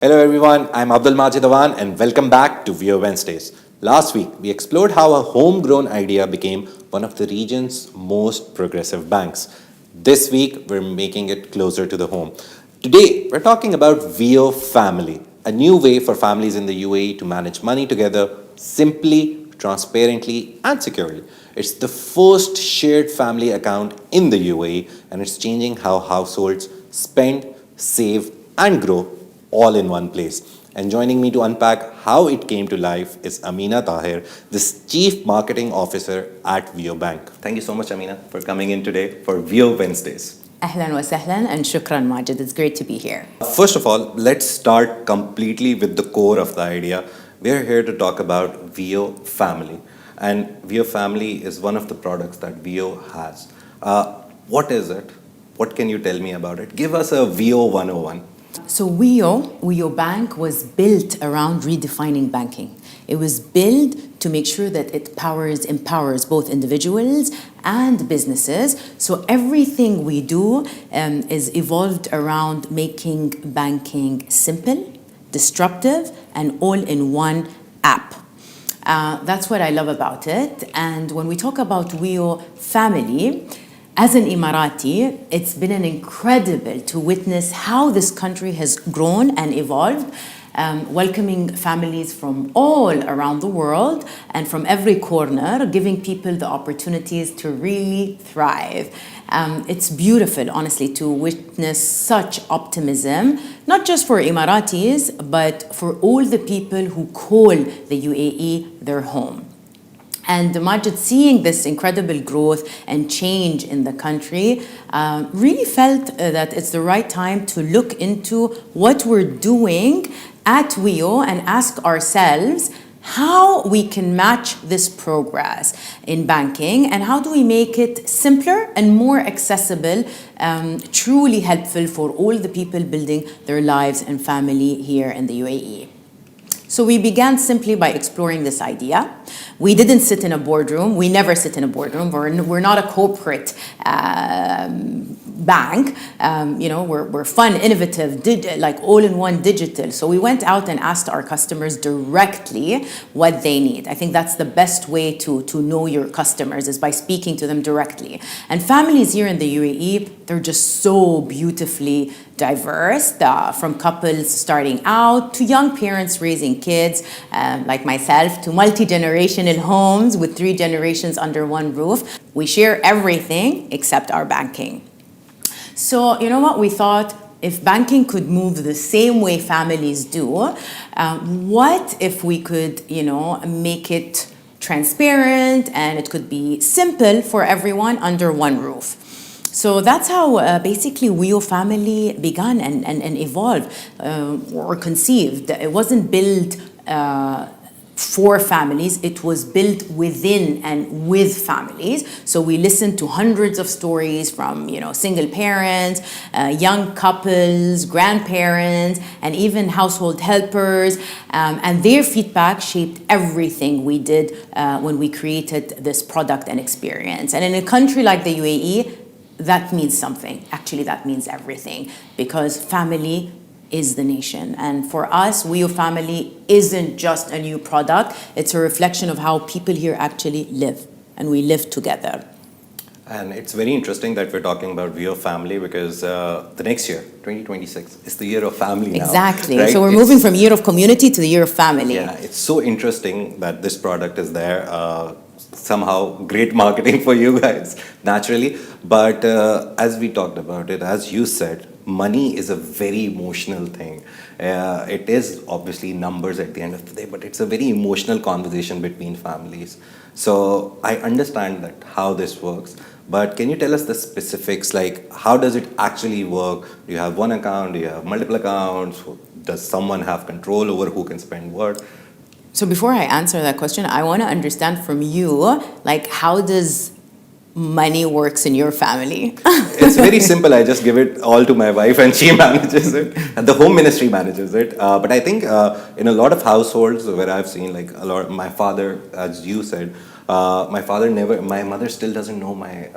Hello everyone, I'm Abdul Majid Awan and welcome back to WIO Wednesdays. Last week, we explored how a homegrown idea became one of the region's most progressive banks. This week, we're making it closer to the home. Today, we're talking about WIO Family, a new way for families in the UAE to manage money together simply, transparently, and securely. It's the first shared family account in the UAE and it's changing how households spend, save, and grow all in one place. And joining me to unpack how it came to life is Amina Tahir, the Chief Marketing Officer at WIO Bank. Thank you so much, Amina, for coming in today for WIO Wednesdays. Ahlan wa sahlan and shukran Majid. It's great to be here. First of all, let's start completely with the core of the idea. We're here to talk about WIO Family. And WIO Family is one of the products that WIO has. What is it? What can you tell me about it? Give us a WIO 101. So WIO Bank was built around redefining banking. It was built to make sure that it empowers both individuals and businesses. So everything we do is evolved around making banking simple, disruptive, and all in one app. That's what I love about it. And when we talk about WIO Family, as an Emirati, it's been incredible to witness how this country has grown and evolved, welcoming families from all around the world and from every corner, giving people the opportunities to really thrive. It's beautiful, honestly, to witness such optimism, not just for Emiratis, but for all the people who call the UAE their home. And Majid, seeing this incredible growth and change in the country, really felt that it's the right time to look into what we're doing at WIO and ask ourselves how we can match this progress in banking and how do we make it simpler and more accessible, truly helpful for all the people building their lives and family here in the UAE. So we began simply by exploring this idea. We didn't sit in a boardroom. We never sit in a boardroom. We're not a corporate bank. We're fun, innovative, like all-in-one digital. So we went out and asked our customers directly what they need. I think that's the best way to know your customers is by speaking to them directly. And families here in the UAE, they're just so beautifully diverse, from couples starting out to young parents raising kids like myself to multi-generational homes with 3 generations under one roof. We share everything except our banking. So you know what we thought? If banking could move the same way families do, what if we could, make it transparent and it could be simple for everyone under one roof? So that's how basically WIO Family began and evolved or conceived. It wasn't built for families, it was built within and with families. So we listened to hundreds of stories from single parents, young couples, grandparents, and even household helpers, and their feedback shaped everything we did when we created this product and experience. And in a country like the UAE, that means something. Actually, that means everything, because family is the nation. And for us, WIO Family isn't just a new product. It's a reflection of how people here actually live, and we live together. And it's very interesting that we're talking about WIO Family because the next year, 2026, is the year of family now. Exactly. Right? So we're moving from year of community to the year of family. Yeah, it's so interesting that this product is there. Somehow great marketing for you guys, naturally. But as we talked about it, as you said, money is a very emotional thing. It is obviously numbers at the end of the day, but it's a very emotional conversation between families. So I understand that how this works, but can you tell us the specifics, like how does it actually work? Do you have one account? Do you have multiple accounts? Does someone have control over who can spend what? So before I answer that question, I want to understand from you, like, how does money works in your family? It's very simple. I just give it all to my wife and she manages it. And the home ministry manages it. But I think in a lot of households where I've seen, like a lot, my father, as you said, My mother still doesn't know my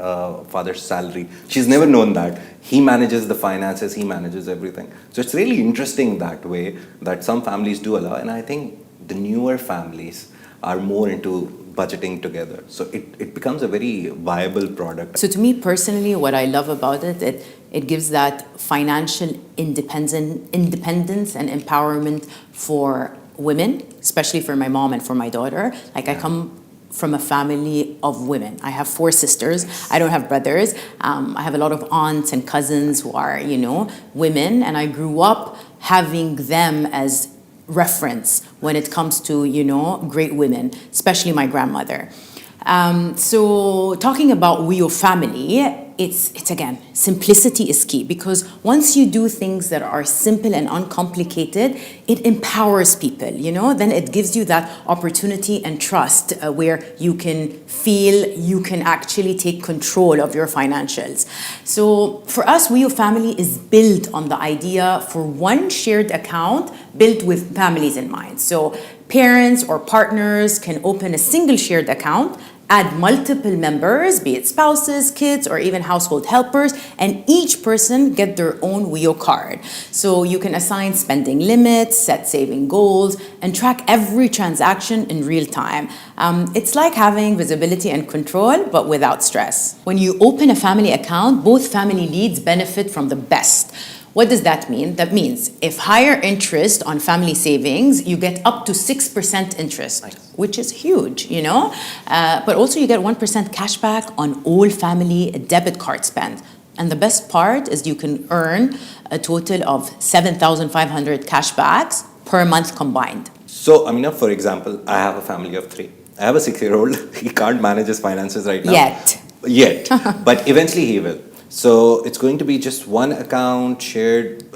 father's salary. She's never known that. He manages the finances, he manages everything. So it's really interesting that way that some families do allow. And I think the newer families are more into budgeting together. So it becomes a very viable product. So to me personally, what I love about it gives that financial independence and empowerment for women, especially for my mom and for my daughter. Like I come from a family of women. I have 4 sisters. I don't have brothers. I have a lot of aunts and cousins who are, women, and I grew up having them as reference when it comes to, great women, especially my grandmother. So talking about WIO family, it's again, simplicity is key, because once you do things that are simple and uncomplicated, it empowers people, then it gives you that opportunity and trust where you can feel you can actually take control of your financials. So for us, WIO family is built on the idea for one shared account built with families in mind. So parents or partners can open a single shared account, add multiple members, be it spouses, kids, or even household helpers, and each person get their own WIO card. So you can assign spending limits, set saving goals, and track every transaction in real time. It's like having visibility and control, but without stress. When you open a family account, both family leads benefit from the best. What does that mean? That means if higher interest on family savings, you get up to 6% interest, which is huge, but also you get 1% cashback on all family debit card spend. And the best part is you can earn a total of 7,500 cashbacks per month combined. So, Amina, for example, I have a family of 3. I have a 6-year-old. He can't manage his finances right now. Yet. But eventually he will. So it's going to be just one account shared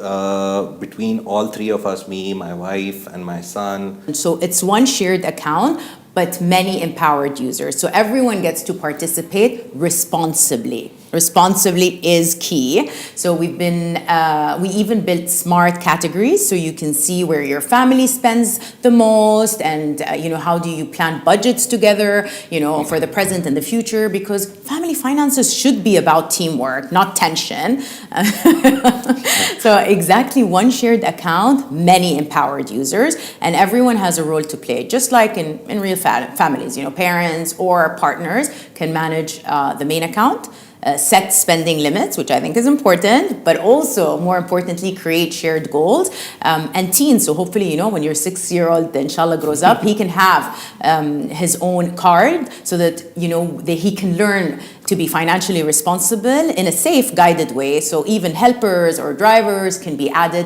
between all 3 of us, me, my wife, and my son. So it's one shared account, but many empowered users. So everyone gets to participate responsibly. Responsibly is key. So we even built smart categories so you can see where your family spends the most, and how do you plan budgets together, for the present and the future, because family finances should be about teamwork, not tension. So exactly one shared account, many empowered users, and everyone has a role to play, just like in real families. Parents or partners can manage the main account, set spending limits, which I think is important, but also, more importantly, create shared goals. And teens, so hopefully, when your 6-year-old, inshallah, grows up, he can have his own card so that, that he can learn to be financially responsible in a safe, guided way. So even helpers or drivers can be added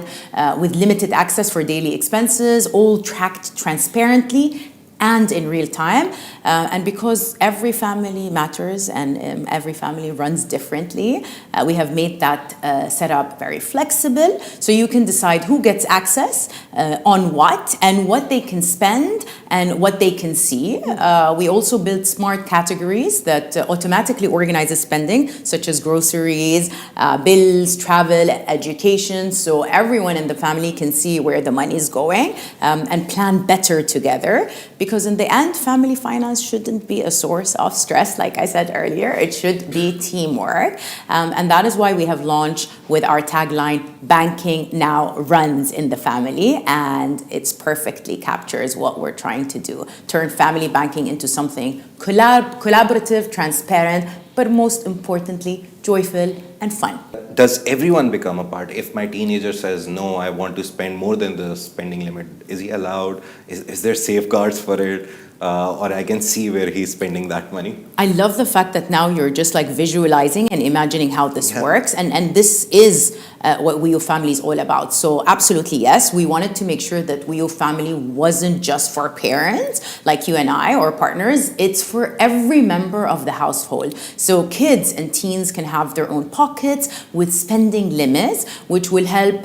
with limited access for daily expenses, all tracked transparently and in real time. And because every family matters and every family runs differently, we have made that setup very flexible. So you can decide who gets access on what and what they can spend and what they can see. We also built smart categories that automatically organizes spending, such as groceries, bills, travel, education. So everyone in the family can see where the money is going and plan better together. Because in the end, family finance shouldn't be a source of stress, like I said earlier. It should be teamwork. And that is why we have launched with our tagline, "Banking now runs in the family." And it's perfectly captures what we're trying to do. Turn family banking into something collaborative, transparent, but most importantly, joyful and fun. Does everyone become a part? If my teenager says, no, I want to spend more than the spending limit, is he allowed? Is there safeguards for it? Or I can see where he's spending that money? I love the fact that now you're just like visualizing and imagining how this works. And this is what WIO family is all about. So absolutely, yes. We wanted to make sure that WIO family wasn't just for parents like you and I or partners. It's for every member of the household. So kids and teens can have their own pockets with spending limits, which will help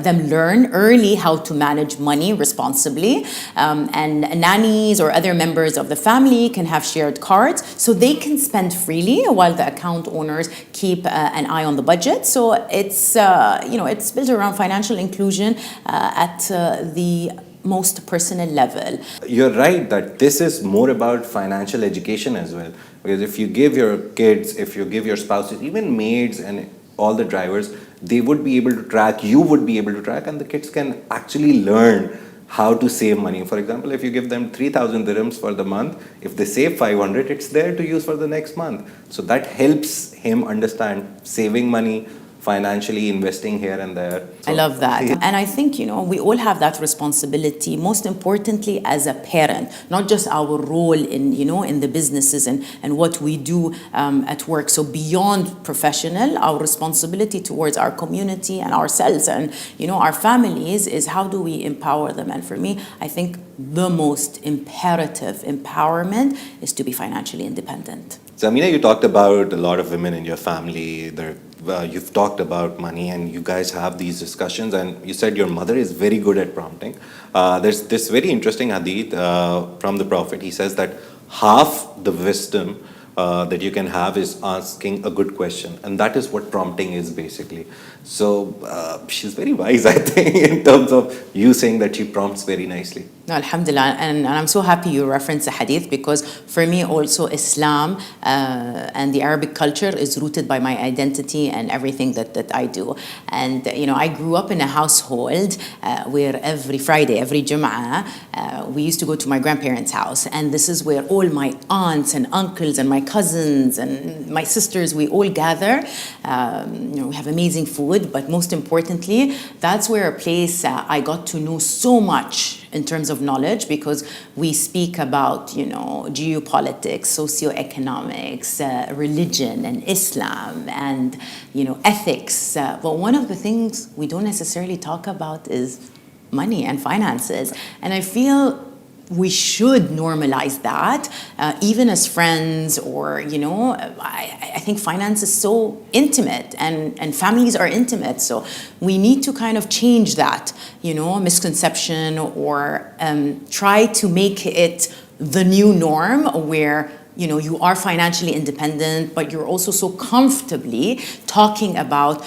them learn early how to manage money responsibly. And nannies or other members of the family can have shared cards so they can spend freely while the account owners keep an eye on the budget. So it's built around financial inclusion at the most personal level. You're right that this is more about financial education as well. Because if you give your kids, if you give your spouses, even maids and all the drivers, they would be able to track, you would be able to track, and the kids can actually learn how to save money. For example, if you give them 3,000 dirhams for the month, if they save 500, it's there to use for the next month. So that helps him understand saving money, financially investing here and there. I love that. And I think, we all have that responsibility, most importantly as a parent, not just our role in the businesses and what we do at work. So beyond professional, our responsibility towards our community and ourselves and, our families is how do we empower them? And for me, I think the most imperative empowerment is to be financially independent. So, Amina, you talked about a lot of women in your family. You've talked about money, and you guys have these discussions. And you said your mother is very good at prompting. There's this very interesting hadith from the Prophet. He says that half the wisdom that you can have is asking a good question, and that is what prompting is basically. So she's very wise, I think, in terms of you saying that she prompts very nicely. No, alhamdulillah, and I'm so happy you referenced the hadith because for me also Islam and the Arabic culture is rooted by my identity and everything that I do. And I grew up in a household where every Friday, every Jum'ah, we used to go to my grandparents' house, and this is where all my aunts and uncles and my cousins and my sisters, we all gather. We have amazing food, but most importantly, that's where a place I got to know so much in terms of knowledge because we speak about, geopolitics, socioeconomics, religion and Islam and, ethics. But one of the things we don't necessarily talk about is money and finances. And I feel we should normalize that, even as friends or, I think finance is so intimate and families are intimate. So we need to kind of change that, misconception or try to make it the new norm where, you are financially independent, but you're also so comfortably talking about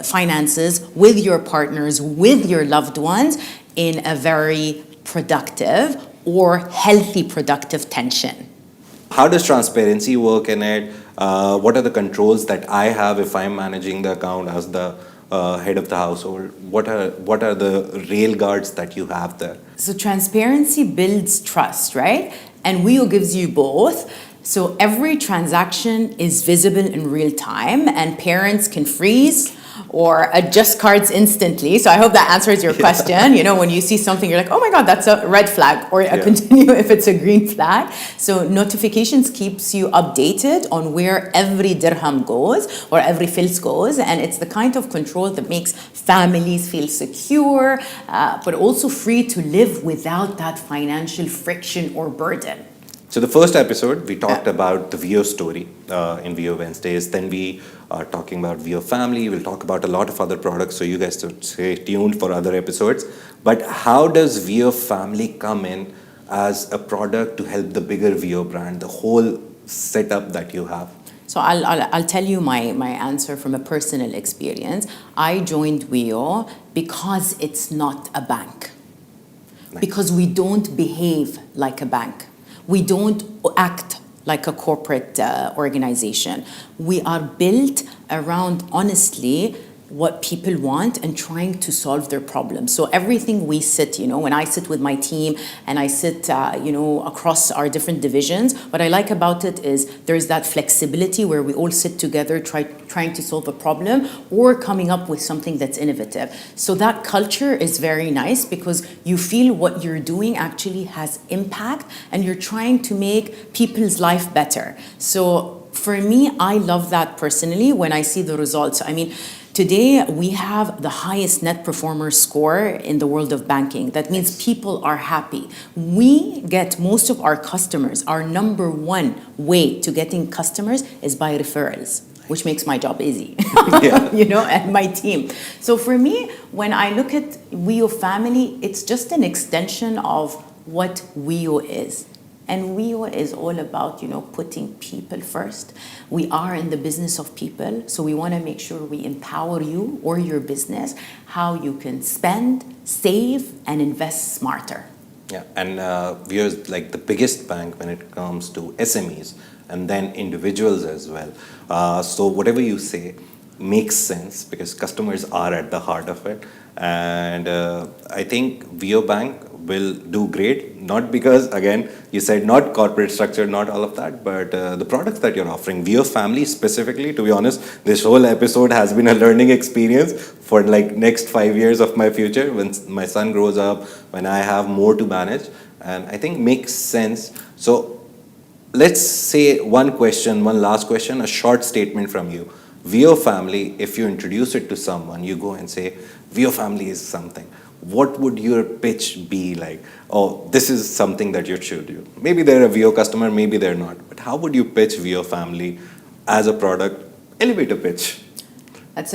finances with your partners, with your loved ones in a very productive or healthy productive tension. How does transparency work in it? What are the controls that I have if I'm managing the account as the head of the household? What are the rail guards that you have there? So transparency builds trust, right? And WIO gives you both. So every transaction is visible in real time and parents can freeze or adjust cards instantly. So I hope that answers your question. When you see something, you're like, oh my God, that's a red flag, or continue if it's a green flag. So notifications keeps you updated on where every dirham goes or every fils goes. And it's the kind of control that makes families feel secure, but also free to live without that financial friction or burden. So the first episode, we talked about the WIO story in WIO Wednesdays. Then we are talking about WIO Family. We'll talk about a lot of other products, so you guys should stay tuned for other episodes. But how does WIO Family come in as a product to help the bigger WIO brand, the whole setup that you have? So I'll tell you my answer from a personal experience. I joined WIO because it's not a bank. Nice. Because we don't behave like a bank. We don't act like a corporate organization. We are built around, honestly, what people want and trying to solve their problems. So everything we sit, when I sit with my team and I sit, across our different divisions, what I like about it is there's that flexibility where we all sit together trying to solve a problem or coming up with something that's innovative. So that culture is very nice because you feel what you're doing actually has impact and you're trying to make people's life better. So for me, I love that personally when I see the results. I mean, today, we have the highest net performer score in the world of banking. That means people are happy. We get most of our customers. Our number one way to getting customers is by referrals, which makes my job easy, and my team. So for me, when I look at WIO Family, it's just an extension of what WIO is. And WIO is all about, putting people first. We are in the business of people, so we want to make sure we empower you or your business how you can spend, save, and invest smarter. Yeah, and we are like the biggest bank when it comes to SMEs and then individuals as well. So whatever you say makes sense because customers are at the heart of it. And I think WIO Bank will do great, not because, again, you said not corporate structure, not all of that, but the products that you're offering. WIO Family specifically, to be honest, this whole episode has been a learning experience for like next 5 years of my future when my son grows up, when I have more to manage, and I think makes sense. So let's say one last question, a short statement from you. WIO Family, if you introduce it to someone, you go and say, WIO Family is something. What would your pitch be like? Oh, this is something that you should do. Maybe they're a WIO customer, maybe they're not. But how would you pitch WIO Family as a product? Elevator pitch. That's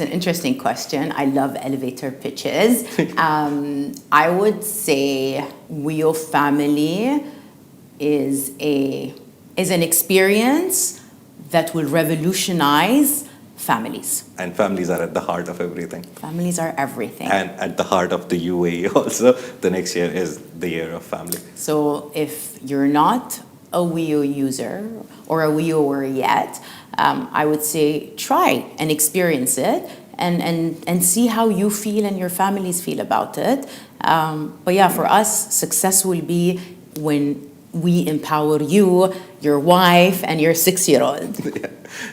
an interesting question. I love elevator pitches. I would say WIO Family is an experience that will revolutionize families. And families are at the heart of everything. Families are everything. And at the heart of the UAE also, the next year is the year of family. So if you're not a WIO user or a WIOer yet, I would say try and experience it and see how you feel and your families feel about it. But yeah, for us, success will be when we empower you, your wife, and your 6-year-old. Yeah.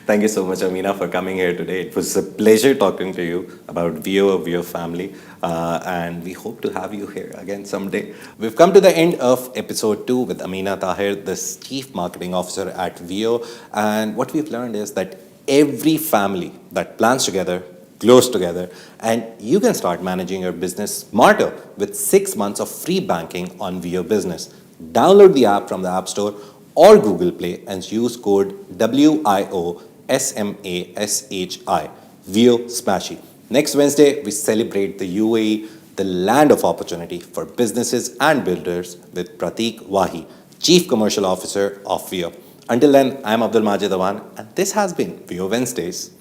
Thank you so much, Amina, for coming here today. It was a pleasure talking to you about WIO Family, and we hope to have you here again someday. We've come to the end of episode 2 with Amina Tahir, the Chief Marketing Officer at WIO, and what we've learned is that every family that plans together grows together, and you can start managing your business smarter with 6 months of free banking on WIO Business. Download the app from the App Store or Google Play and use code WIO SMASHI, WIO Smashi. Next Wednesday, we celebrate the UAE, the land of opportunity for businesses and builders with Pratik Wahi, Chief Commercial Officer of WIO. Until then, I'm Abdul Majid Awan, and this has been WIO Wednesdays.